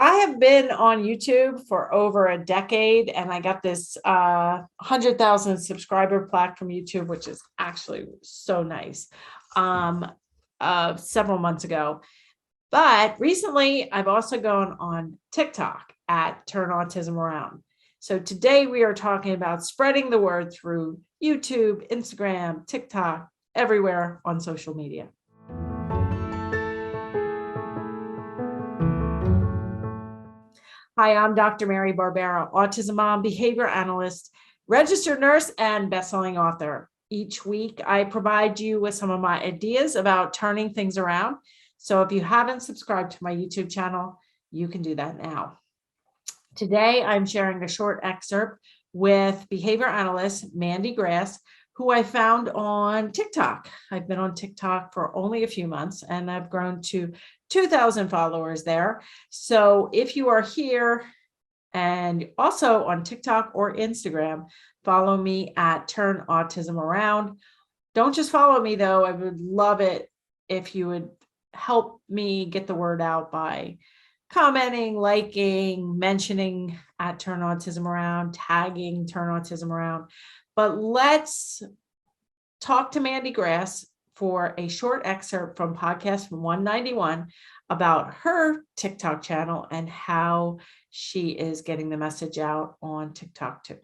I have been on YouTube for over a decade, and I got this 100,000 subscriber plaque from YouTube, which is actually so nice, several months ago. But recently, I've also gone on TikTok at Turn Autism Around. So today we are talking about spreading the word through YouTube, Instagram, TikTok, everywhere on social media. Hi, I'm Dr. Mary Barbera, autism mom, behavior analyst, registered nurse, and best-selling author. Each week, I provide you with some of my ideas about turning things around. So if you haven't subscribed to my YouTube channel, you can do that now. Today, I'm sharing a short excerpt with behavior analyst Mandy, who I found on TikTok. I've been on TikTok for only a few months, and I've grown to 2,000 followers there. So if you are here and also on TikTok or Instagram, follow me at Turn Autism Around. Don't just follow me though. I would love it if you would help me get the word out by commenting, liking, mentioning at Turn Autism Around, tagging Turn Autism Around. But let's talk to Mandy for a short excerpt from podcast 191 about her TikTok channel and how she is getting the message out on TikTok too.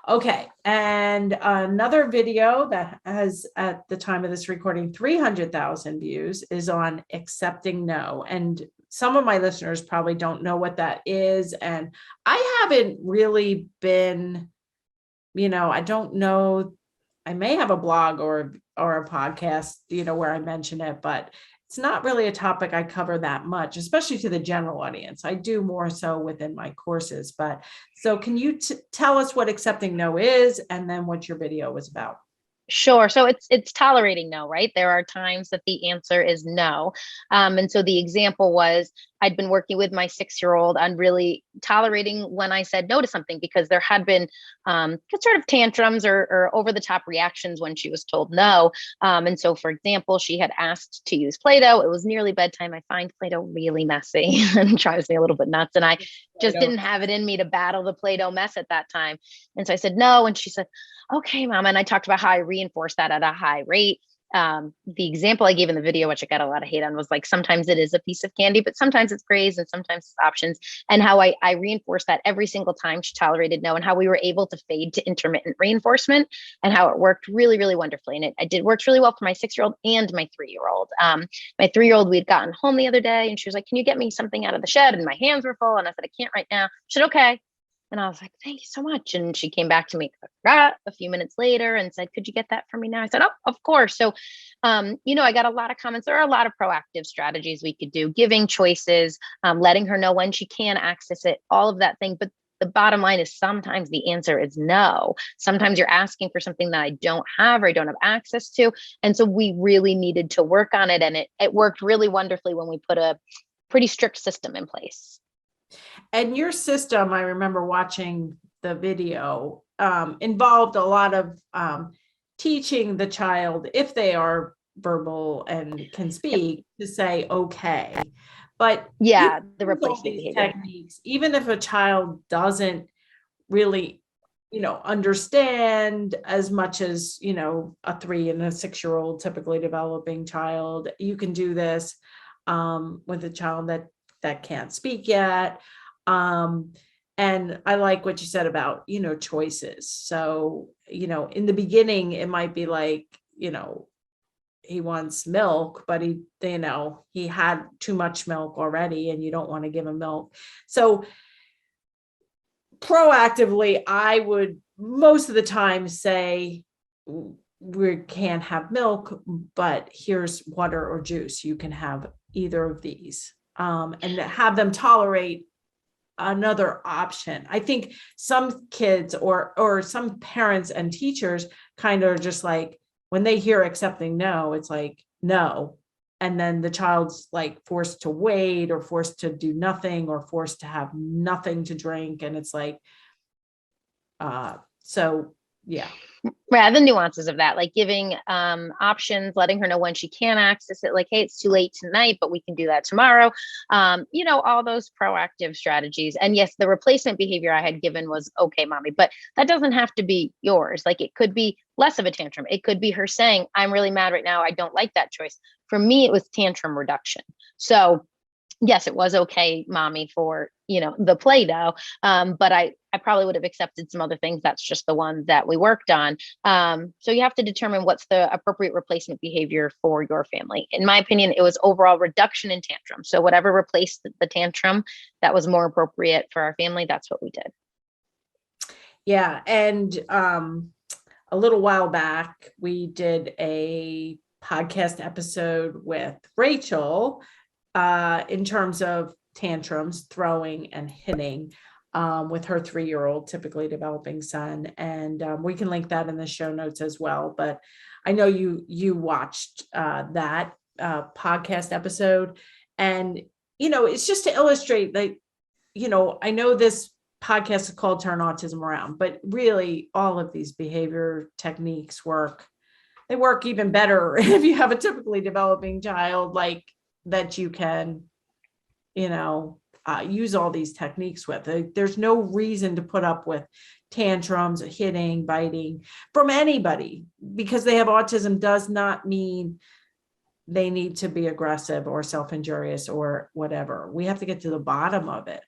Okay, and another video that has, at the time of this recording, 300,000 views is on accepting no. And some of my listeners probably don't know what that is. And I haven't really been, I don't know. I may have a blog or a podcast, where I mention it, but it's not really a topic I cover that much, especially to the general audience. I do more so within my courses. But so can you tell us what accepting no is, and then what your video was about? Sure. So it's tolerating no, right? There are times that the answer is no. And so the example was I'd been working with my 6-year-old on really tolerating when I said no to something, because there had been sort of tantrums or over the top reactions when she was told no. And so, for example, she had asked to use Play-Doh. It was nearly bedtime. I find Play-Doh really messy and drives me a little bit nuts. And I just didn't have it in me to battle the Play-Doh mess at that time. And so I said no. And she said, okay, mom. And I talked about how I reinforced that at a high rate. The example I gave in the video, which I got a lot of hate on, was like, sometimes it is a piece of candy, but sometimes it's praise and sometimes it's options. And how I reinforced that every single time she tolerated no, and how we were able to fade to intermittent reinforcement, and how it worked really, really wonderfully. And it worked really well for my 6-year-old and my 3-year-old. My 3-year-old, we'd gotten home the other day and she was like, can you get me something out of the shed? And my hands were full. And I said, I can't right now. She said, okay. And I was like, thank you so much. And she came back to me a few minutes later and said, could you get that for me now? I said, oh, of course. So, I got a lot of comments. There are a lot of proactive strategies we could do, giving choices, letting her know when she can access it, all of that thing. But the bottom line is sometimes the answer is no. Sometimes you're asking for something that I don't have or I don't have access to. And so we really needed to work on it. And it worked really wonderfully when we put a pretty strict system in place. And your system, I remember watching the video, involved a lot of teaching the child, if they are verbal and can speak, to say okay. But yeah, the replacement behavior techniques, even if a child doesn't really, understand as much as, a 3 and a 6-year-old typically developing child, you can do this with a child that can't speak yet. And I like what you said about, choices. So, in the beginning, it might be like, he wants milk, but he had too much milk already and you don't want to give him milk. So proactively, I would most of the time say, we can't have milk, but here's water or juice. You can have either of these, and have them tolerate another option. I think some kids or some parents and teachers kind of just like, when they hear accepting no, it's like no. And then the child's like forced to wait or forced to do nothing or forced to have nothing to drink. And it's like, so Yeah. Yeah, the nuances of that, like giving options, letting her know when she can access it, like, hey, it's too late tonight, but we can do that tomorrow. All those proactive strategies. And yes, the replacement behavior I had given was okay, mommy, but that doesn't have to be yours. Like, it could be less of a tantrum. It could be her saying, I'm really mad right now. I don't like that choice. For me, it was tantrum reduction. So yes, it was okay, mommy, for, the Play-Doh. But I probably would have accepted some other things. That's just the one that we worked on. So you have to determine what's the appropriate replacement behavior for your family. In my opinion, it was overall reduction in tantrum. So whatever replaced the tantrum that was more appropriate for our family, that's what we did. Yeah. And a little while back, we did a podcast episode with Rachel in terms of tantrums, throwing and hitting, with her 3-year-old, typically developing son. And we can link that in the show notes as well. But I know you watched that podcast episode, and it's just to illustrate that, I know this podcast is called Turn Autism Around, but really all of these behavior techniques work. They work even better if you have a typically developing child, like that you can, use all these techniques with. There's no reason to put up with tantrums, hitting, biting from anybody. Because they have autism does not mean they need to be aggressive or self-injurious or whatever. We have to get to the bottom of it.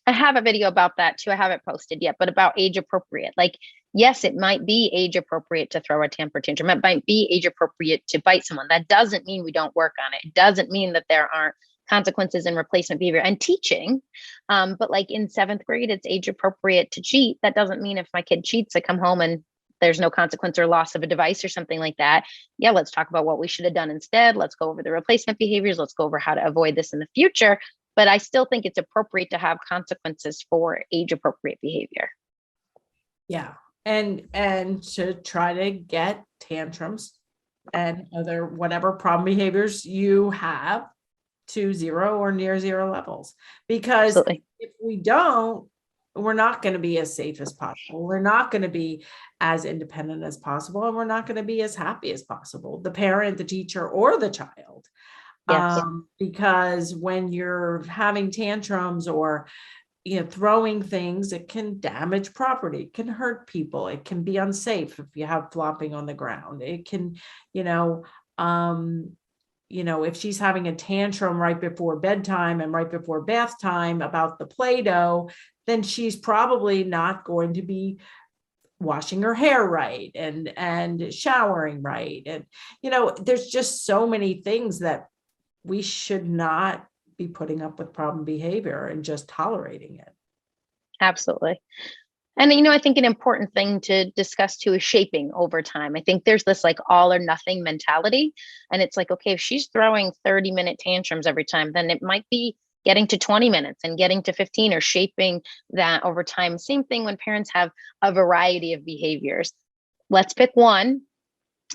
I have a video about that too. I haven't posted yet, but about age appropriate. Like, yes, it might be age appropriate to throw a temper tantrum. It might be age appropriate to bite someone. That doesn't mean we don't work on it. It doesn't mean that there aren't consequences in replacement behavior and teaching. But like in 7th grade, it's age appropriate to cheat. That doesn't mean if my kid cheats, I come home and there's no consequence or loss of a device or something like that. Yeah, let's talk about what we should have done instead. Let's go over the replacement behaviors. Let's go over how to avoid this in the future. But I still think it's appropriate to have consequences for age appropriate behavior. Yeah. And to try to get tantrums and other whatever problem behaviors you have to 0 or near 0 levels. Because Absolutely. if we don't, we're not going to be as safe as possible. We're not going to be as independent as possible. And we're not going to be as happy as possible, the parent, the teacher, or the child. Yes. Because when you're having tantrums or throwing things, it can damage property, it can hurt people, it can be unsafe if you have flopping on the ground. It can, if she's having a tantrum right before bedtime and right before bath time about the Play-Doh, then she's probably not going to be washing her hair right and showering right. And, there's just so many things that we should not be putting up with problem behavior and just tolerating it. Absolutely. And, I think an important thing to discuss too is shaping over time. I think there's this like all or nothing mentality. And it's like, okay, if she's throwing 30-minute tantrums every time, then it might be getting to 20 minutes and getting to 15, or shaping that over time. Same thing when parents have a variety of behaviors. Let's pick one.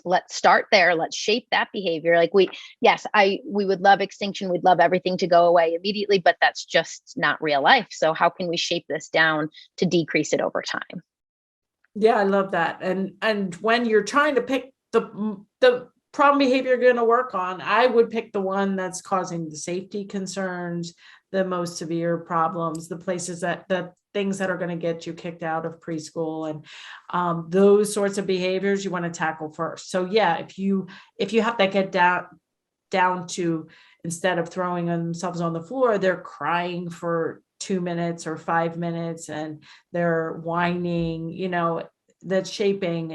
Let's start there. Let's shape that behavior. Like we would love extinction. We'd love everything to go away immediately, but that's just not real life. So how can we shape this down to decrease it over time? Yeah, I love that. And when you're trying to pick the problem behavior you're going to work on, I would pick the one that's causing the safety concerns, the most severe problems, the places the things that are going to get you kicked out of preschool, and those sorts of behaviors you want to tackle first. So yeah, if you have to get down to, instead of throwing themselves on the floor, they're crying for 2 minutes or 5 minutes and they're whining, that shaping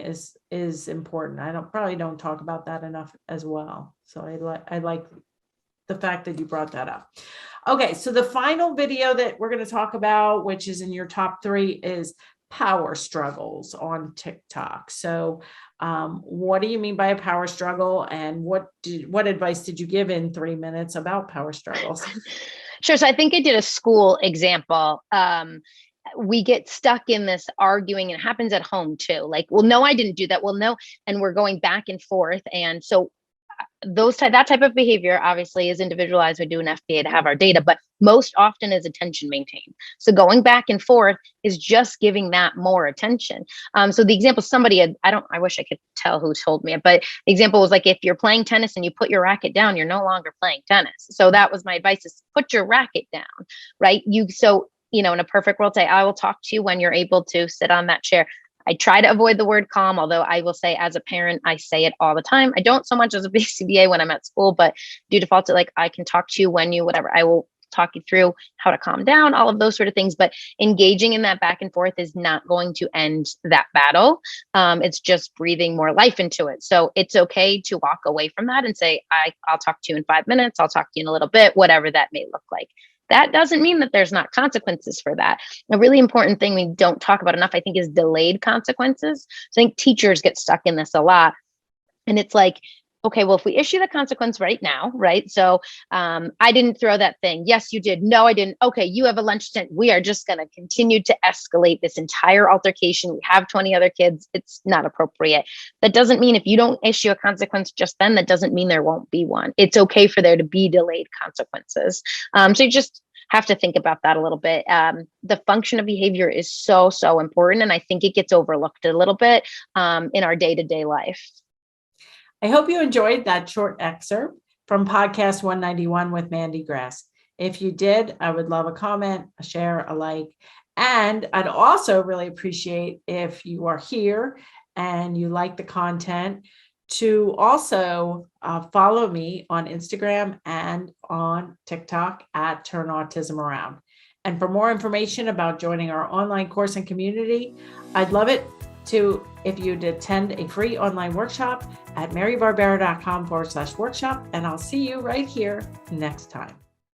is important. I probably don't talk about that enough as well. So I like the fact that you brought that up. Okay, so the final video that we're going to talk about, which is in your top 3, is power struggles on TikTok. So what do you mean by a power struggle, and what advice did you give in 3 minutes about power struggles? Sure. So I think I did a school example. We get stuck in this arguing, and it happens at home too. Like, well, no, I didn't do that. Well, no. And we're going back and forth. And so that type of behavior obviously is individualized. We do an FBA to have our data, but most often is attention maintained. So going back and forth is just giving that more attention. So the example somebody had, I wish I could tell who told me it, but the example was like, if you're playing tennis and you put your racket down, you're no longer playing tennis. So that was my advice, is put your racket down, right? In a perfect world, say, I will talk to you when you're able to sit on that chair. I try to avoid the word calm, although I will say as a parent, I say it all the time. I don't so much as a BCBA when I'm at school, but do default to like, I can talk to you when you, whatever. I will talk you through how to calm down, all of those sort of things. But engaging in that back and forth is not going to end that battle. It's just breathing more life into it. So it's okay to walk away from that and say, I'll talk to you in 5 minutes. I'll talk to you in a little bit, whatever that may look like. That doesn't mean that there's not consequences for that. A really important thing we don't talk about enough, I think, is delayed consequences. So I think teachers get stuck in this a lot. And it's like, okay, well, if we issue the consequence right now, right? So I didn't throw that thing. Yes, you did. No, I didn't. Okay, you have a lunch stint. We are just going to continue to escalate this entire altercation. We have 20 other kids. It's not appropriate. That doesn't mean if you don't issue a consequence just then, that doesn't mean there won't be one. It's okay for there to be delayed consequences. So you just have to think about that a little bit. The function of behavior is so, so important. And I think it gets overlooked a little bit in our day-to-day life. I hope you enjoyed that short excerpt from podcast 191 with Mandy Grass. If you did, I would love a comment, a share, a like. And I'd also really appreciate if you are here and you like the content to also follow me on Instagram and on TikTok at Turn Autism Around. And for more information about joining our online course and community, I'd love it if you'd attend a free online workshop at marybarbera.com/workshop. And I'll see you right here next time.